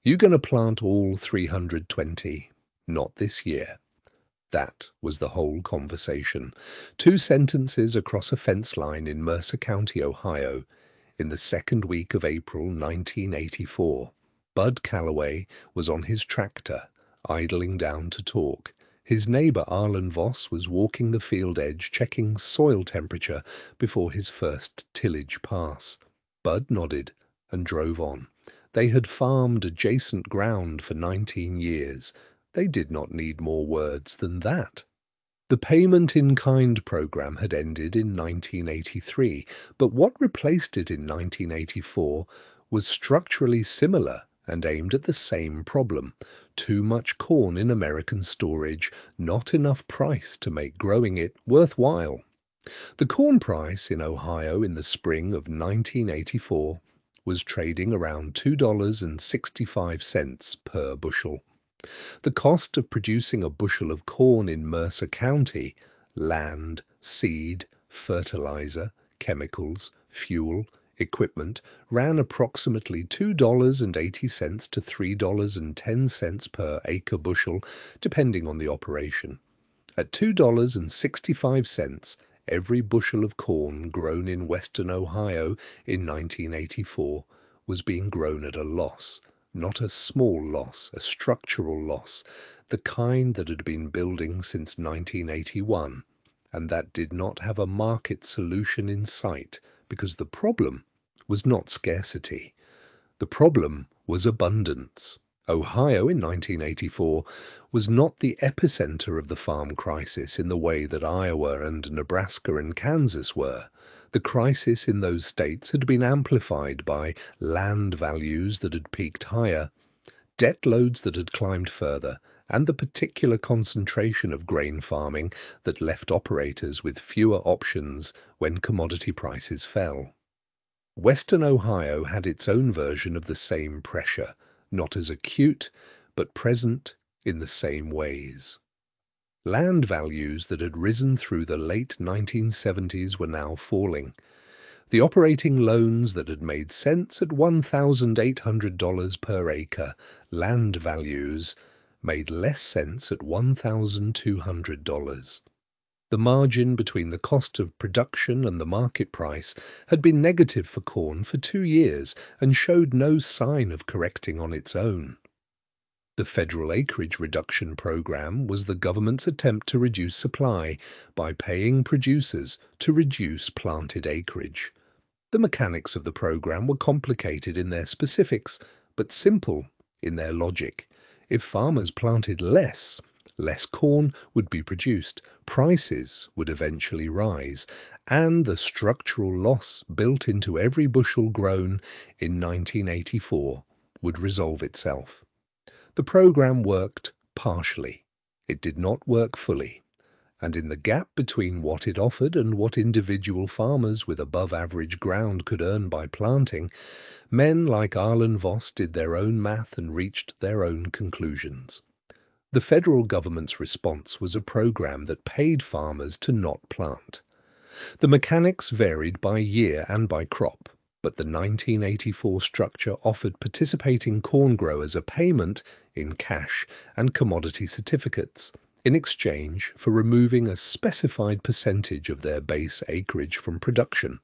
"You gonna plant all 320? Not this year." That was the whole conversation. Two sentences across a fence line in Mercer County, Ohio, in the second week of April 1984. Bud Calloway was on his tractor, idling down to talk. His neighbor Arlen Voss was walking the field edge, checking soil temperature before his first tillage pass. Bud nodded and drove on. They had farmed adjacent ground for 19 years. They did not need more words than that. The payment-in-kind program had ended in 1983, but what replaced it in 1984 was structurally similar and aimed at the same problem: too much corn in American storage, not enough price to make growing it worthwhile. The corn price in Ohio in the spring of 1984 was trading around $2.65 per bushel. The cost of producing a bushel of corn in Mercer County, land, seed, fertilizer, chemicals, fuel, equipment, ran approximately $2.80 to $3.10 per acre bushel, depending on the operation. At $2.65, every bushel of corn grown in western Ohio in 1984 was being grown at a loss. Not a small loss, a structural loss, the kind that had been building since 1981, and that did not have a market solution in sight, because the problem was not scarcity. The problem was abundance. Ohio in 1984 was not the epicenter of the farm crisis in the way that Iowa and Nebraska and Kansas were. The crisis in those states had been amplified by land values that had peaked higher, debt loads that had climbed further, and the particular concentration of grain farming that left operators with fewer options when commodity prices fell. Western Ohio had its own version of the same pressure, not as acute, but present in the same ways. Land values that had risen through the late 1970s were now falling. The operating loans that had made sense at $1,800 per acre, land values, made less sense at $1,200. The margin between the cost of production and the market price had been negative for corn for 2 years and showed no sign of correcting on its own. The federal acreage reduction program was the government's attempt to reduce supply by paying producers to reduce planted acreage. The mechanics of the program were complicated in their specifics, but simple in their logic. If farmers planted less corn would be produced, prices would eventually rise, and the structural loss built into every bushel grown in 1984 would resolve itself. The program worked partially. It did not work fully. And in the gap between what it offered and what individual farmers with above-average ground could earn by planting, men like Arlen Voss did their own math and reached their own conclusions. The federal government's response was a program that paid farmers to not plant. The mechanics varied by year and by crop, but the 1984 structure offered participating corn growers a payment in cash and commodity certificates in exchange for removing a specified percentage of their base acreage from production.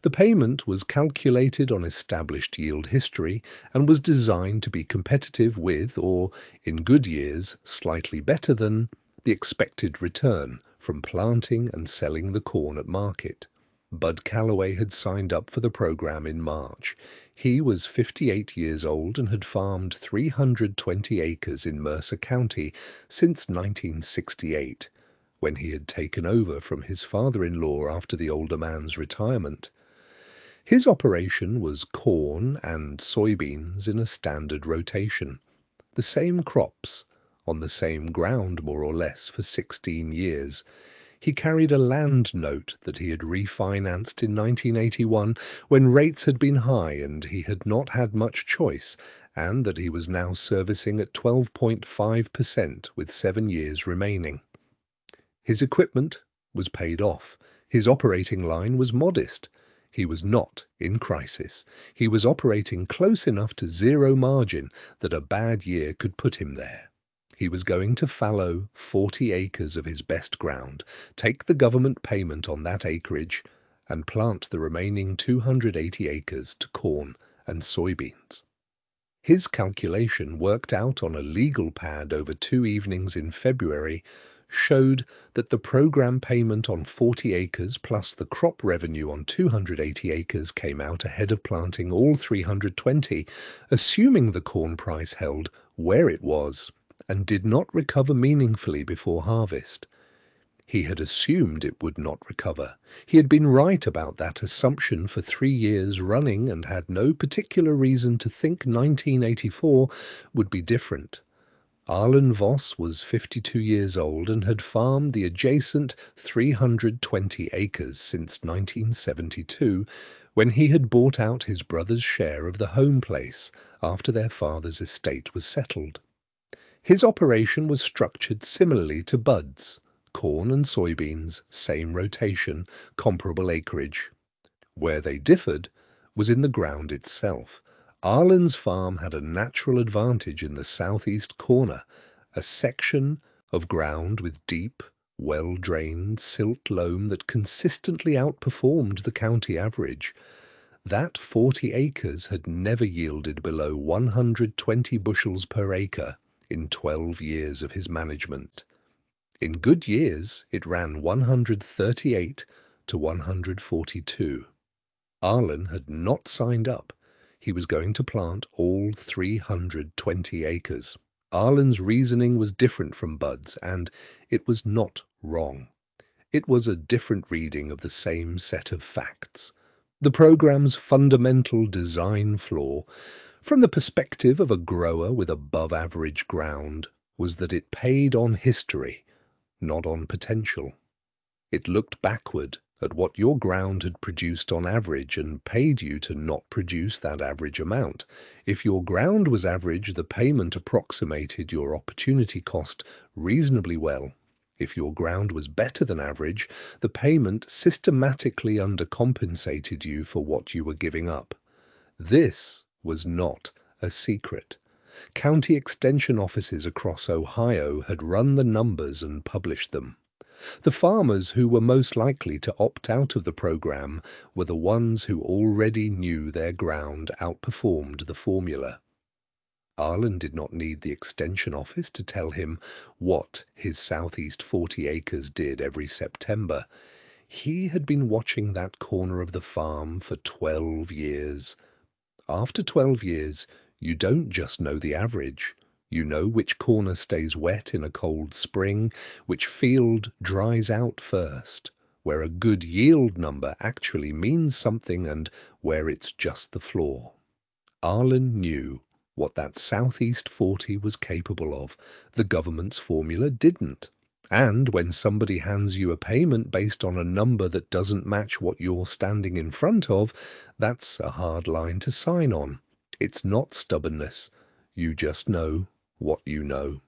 The payment was calculated on established yield history and was designed to be competitive with, or in good years, slightly better than, the expected return from planting and selling the corn at market. Bud Calloway had signed up for the program in March. He was 58 years old and had farmed 320 acres in Mercer County since 1968, when he had taken over from his father-in-law after the older man's retirement. His operation was corn and soybeans in a standard rotation, the same crops, on the same ground more or less for 16 years. He carried a land note that he had refinanced in 1981 when rates had been high and he had not had much choice, and that he was now servicing at 12.5% with 7 years remaining. His equipment was paid off. His operating line was modest. He was not in crisis. He was operating close enough to zero margin that a bad year could put him there. He was going to fallow 40 acres of his best ground, take the government payment on that acreage, and plant the remaining 280 acres to corn and soybeans. His calculation, worked out on a legal pad over 2 evenings in February, showed that the program payment on 40 acres plus the crop revenue on 280 acres came out ahead of planting all 320, assuming the corn price held where it was and did not recover meaningfully before harvest. He had assumed it would not recover. He had been right about that assumption for 3 years running and had no particular reason to think 1984 would be different. Arlen Voss was 52 years old and had farmed the adjacent 320 acres since 1972, when he had bought out his brother's share of the home place after their father's estate was settled. His operation was structured similarly to Bud's. Corn and soybeans, same rotation, comparable acreage. Where they differed was in the ground itself. Arlen's farm had a natural advantage in the southeast corner, a section of ground with deep, well-drained silt loam that consistently outperformed the county average. That 40 acres had never yielded below 120 bushels per acre in 12 years of his management. In good years, it ran 138 to 142. Arlen had not signed up. He was going to plant all 320 acres. Arlen's reasoning was different from Bud's, and it was not wrong. It was a different reading of the same set of facts. The program's fundamental design flaw, from the perspective of a grower with above-average ground, was that it paid on history, not on potential. It looked backward at what your ground had produced on average and paid you to not produce that average amount. If your ground was average, the payment approximated your opportunity cost reasonably well. If your ground was better than average, the payment systematically undercompensated you for what you were giving up. This was not a secret. County extension offices across Ohio had run the numbers and published them. The farmers who were most likely to opt out of the program were the ones who already knew their ground outperformed the formula. Arlen did not need the extension office to tell him what his southeast 40 acres did every September. He had been watching that corner of the farm for 12 years. After 12 years, you don't just know the average. You know which corner stays wet in a cold spring, which field dries out first, where a good yield number actually means something and where it's just the floor. Arlen knew what that Southeast 40 was capable of. The government's formula didn't. And when somebody hands you a payment based on a number that doesn't match what you're standing in front of, that's a hard line to sign on. It's not stubbornness. You just know what you know.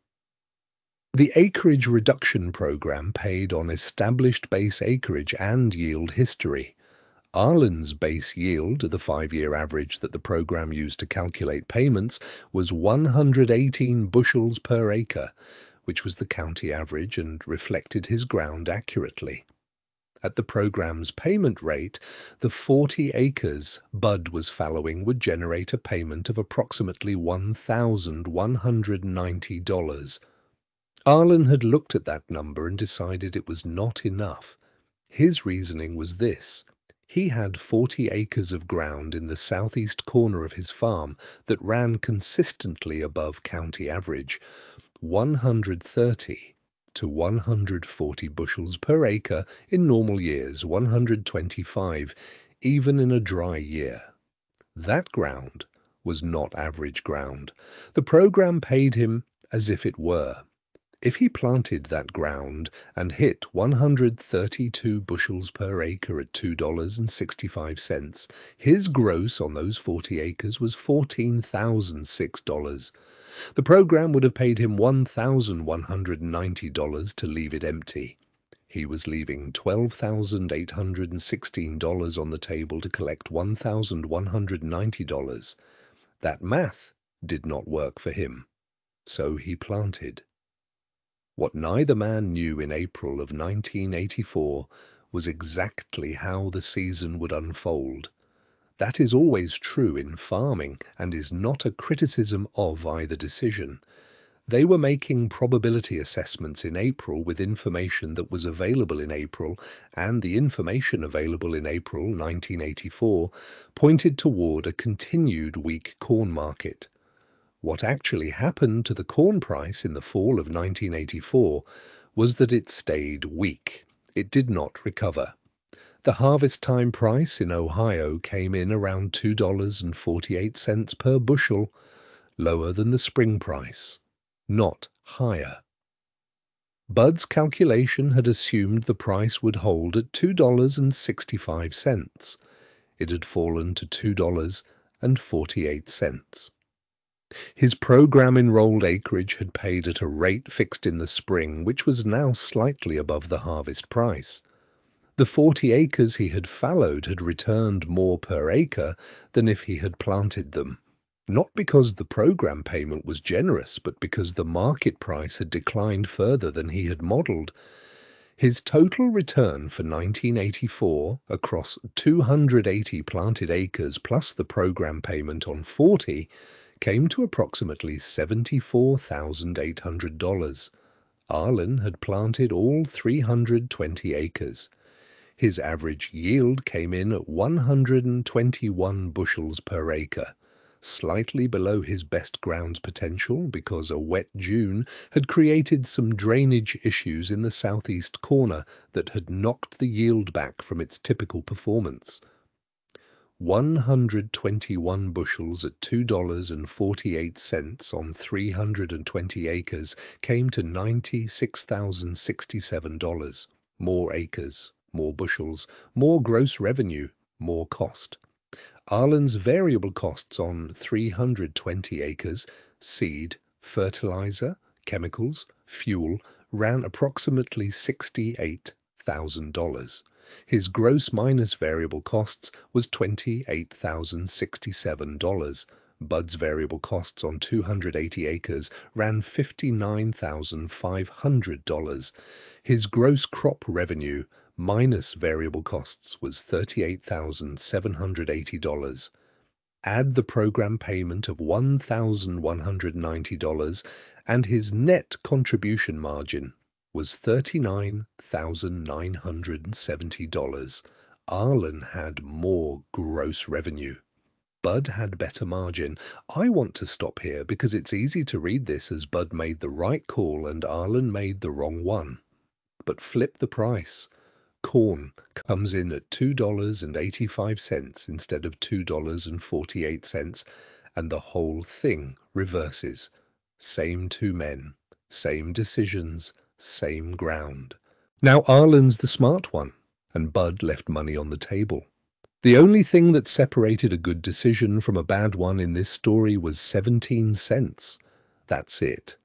The acreage reduction program paid on established base acreage and yield history. Arlen's base yield, the 5-year average that the program used to calculate payments, was 118 bushels per acre, which was the county average and reflected his ground accurately. At the program's payment rate, the 40 acres Bud was fallowing would generate a payment of approximately $1,190. Arlen had looked at that number and decided it was not enough. His reasoning was this. He had 40 acres of ground in the southeast corner of his farm that ran consistently above county average, 130 to 140 bushels per acre in normal years, 125, even in a dry year. That ground was not average ground. The program paid him as if it were. If he planted that ground and hit 132 bushels per acre at $2.65, his gross on those 40 acres was $14,006. The program would have paid him $1,190 to leave it empty. He was leaving $12,816 on the table to collect $1,190. That math did not work for him, so he planted. What neither man knew in April of 1984 was exactly how the season would unfold. That is always true in farming and is not a criticism of either decision. They were making probability assessments in April with information that was available in April, and the information available in April 1984 pointed toward a continued weak corn market. What actually happened to the corn price in the fall of 1984 was that it stayed weak. It did not recover. The harvest time price in Ohio came in around $2.48 per bushel, lower than the spring price, not higher. Bud's calculation had assumed the price would hold at $2.65. It had fallen to $2.48. His program enrolled acreage had paid at a rate fixed in the spring, which was now slightly above the harvest price. The 40 acres he had fallowed had returned more per acre than if he had planted them, not because the program payment was generous, but because the market price had declined further than he had modeled. His total return for 1984 across 280 planted acres plus the program payment on 40 came to approximately $74,800. Arlen had planted all 320 acres. His average yield came in at 121 bushels per acre, slightly below his best grounds potential because a wet June had created some drainage issues in the southeast corner that had knocked the yield back from its typical performance. 121 bushels at $2.48 on 320 acres came to $96,067. More acres, more bushels, more gross revenue, more cost. Arlen's variable costs on 320 acres, seed, fertilizer, chemicals, fuel, ran approximately $68,000. His gross minus variable costs was $28,067. Bud's variable costs on 280 acres ran $59,500. His gross crop revenue minus variable costs was $38,780. Add the program payment of $1,190 and his net contribution margin was $39,970. Arlen had more gross revenue. Bud had better margin. I want to stop here because it's easy to read this as Bud made the right call and Arlen made the wrong one. But flip the price. Corn comes in at $2.85 instead of $2.48, and the whole thing reverses. Same two men, same decisions, same ground. Now Arlen's the smart one, and Bud left money on the table. The only thing that separated a good decision from a bad one in this story was 17 cents. That's it.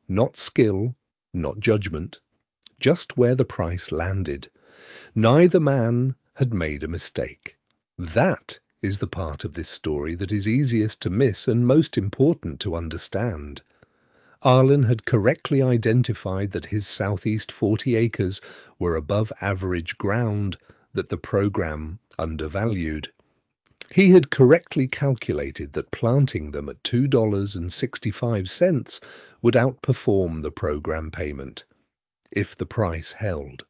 Not skill, not judgment, just where the price landed. Neither man had made a mistake. That is the part of this story that is easiest to miss and most important to understand. Arlen had correctly identified that his southeast 40 acres were above average ground that the program undervalued. He had correctly calculated that planting them at $2.65 would outperform the program payment, if the price held.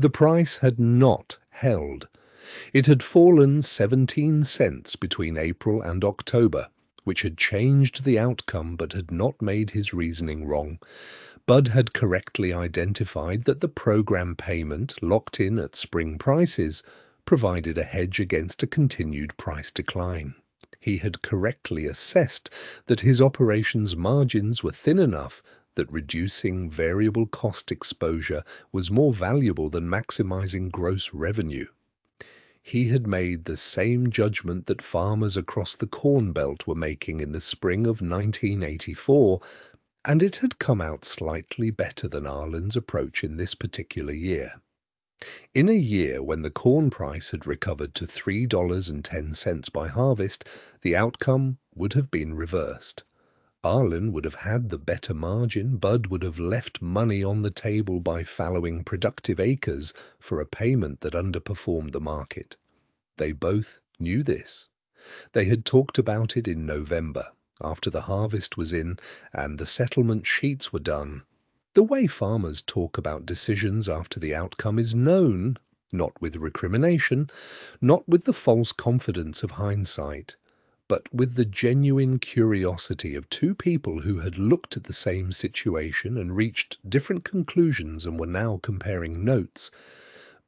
The price had not held. It had fallen 17 cents between April and October, which had changed the outcome but had not made his reasoning wrong. Bud had correctly identified that the program payment, locked in at spring prices, provided a hedge against a continued price decline. He had correctly assessed that his operations margins were thin enough that reducing variable cost exposure was more valuable than maximizing gross revenue. He had made the same judgment that farmers across the Corn Belt were making in the spring of 1984, And it had come out slightly better than Arlen's approach in this particular year. In a year when the corn price had recovered to $3.10 by harvest, the outcome would have been reversed. Arlen would have had the better margin, Bud would have left money on the table by fallowing productive acres for a payment that underperformed the market. They both knew this. They had talked about it in November, after the harvest was in and the settlement sheets were done. The way farmers talk about decisions after the outcome is known, not with recrimination, not with the false confidence of hindsight, but with the genuine curiosity of two people who had looked at the same situation and reached different conclusions and were now comparing notes.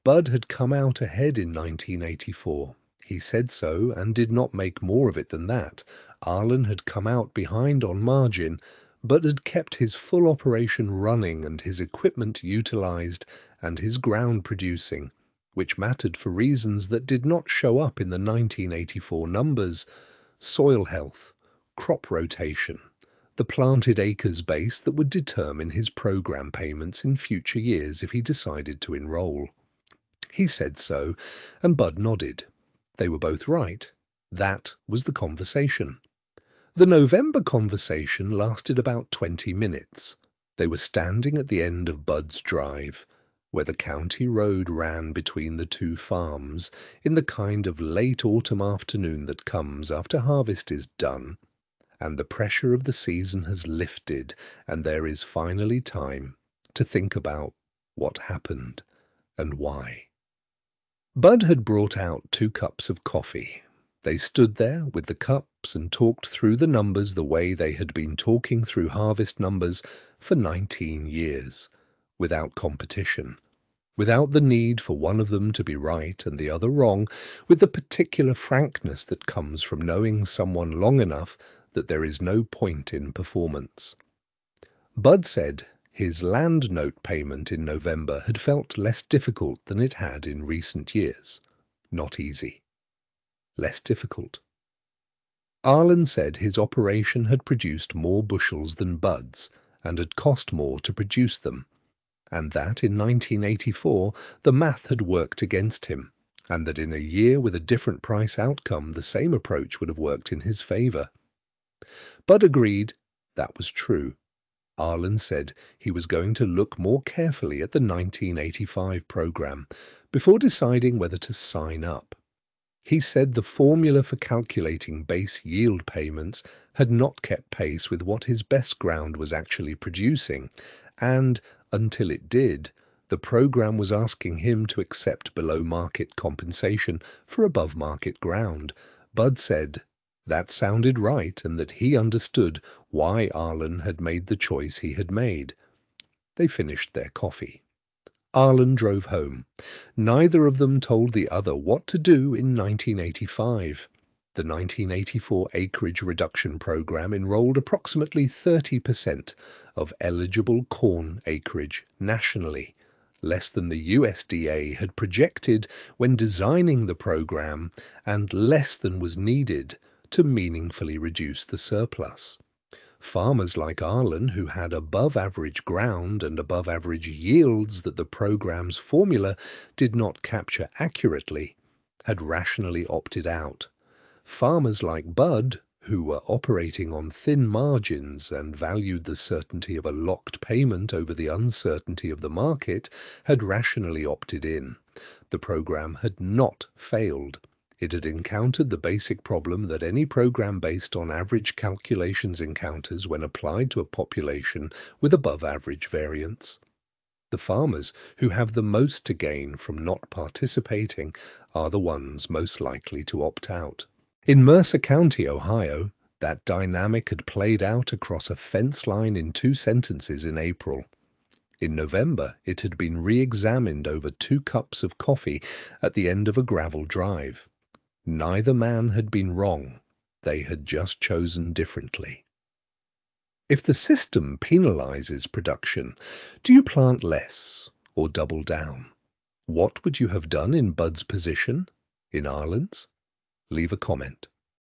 Bud had come out ahead in 1984. He said so and did not make more of it than that. Arlen had come out behind on margin, but had kept his full operation running and his equipment utilized and his ground producing, which mattered for reasons that did not show up in the 1984 numbers: soil health, crop rotation, the planted acres base that would determine his program payments in future years if he decided to enroll. He said so, and Bud nodded. They were both right. That was the conversation. The November conversation lasted about 20 minutes. They were standing at the end of Bud's drive, where the county road ran between the two farms, in the kind of late autumn afternoon that comes after harvest is done, and the pressure of the season has lifted, and there is finally time to think about what happened and why. Bud had brought out 2 cups of coffee. They stood there with the cups and talked through the numbers the way they had been talking through harvest numbers for 19 years, without competition, without the need for one of them to be right and the other wrong, with the particular frankness that comes from knowing someone long enough that there is no point in performance. Bud said his land note payment in November had felt less difficult than it had in recent years. Not easy. Less difficult. Arlen said his operation had produced more bushels than Bud's and had cost more to produce them, and that in 1984 the math had worked against him, and that in a year with a different price outcome the same approach would have worked in his favor. Bud agreed that was true. Arlen said he was going to look more carefully at the 1985 program before deciding whether to sign up. He said the formula for calculating base yield payments had not kept pace with what his best ground was actually producing, and, until it did, the program was asking him to accept below-market compensation for above-market ground. Bud said that sounded right and that he understood why Arlen had made the choice he had made. They finished their coffee. Arlen drove home. Neither of them told the other what to do in 1985. The 1984 acreage reduction program enrolled approximately 30% of eligible corn acreage nationally, less than the USDA had projected when designing the program and less than was needed to meaningfully reduce the surplus. Farmers like Arlen, who had above-average ground and above-average yields that the program's formula did not capture accurately, had rationally opted out. Farmers like Bud, who were operating on thin margins and valued the certainty of a locked payment over the uncertainty of the market, had rationally opted in. The program had not failed. It had encountered the basic problem that any program based on average calculations encounters when applied to a population with above-average variance. The farmers who have the most to gain from not participating are the ones most likely to opt out. In Mercer County, Ohio, that dynamic had played out across a fence line in 2 sentences in April. In November, it had been re-examined over 2 cups of coffee at the end of a gravel drive. Neither man had been wrong. They had just chosen differently. If the system penalizes production, do you plant less or double down? What would you have done in Bud's position? In Arlen's? Leave a comment.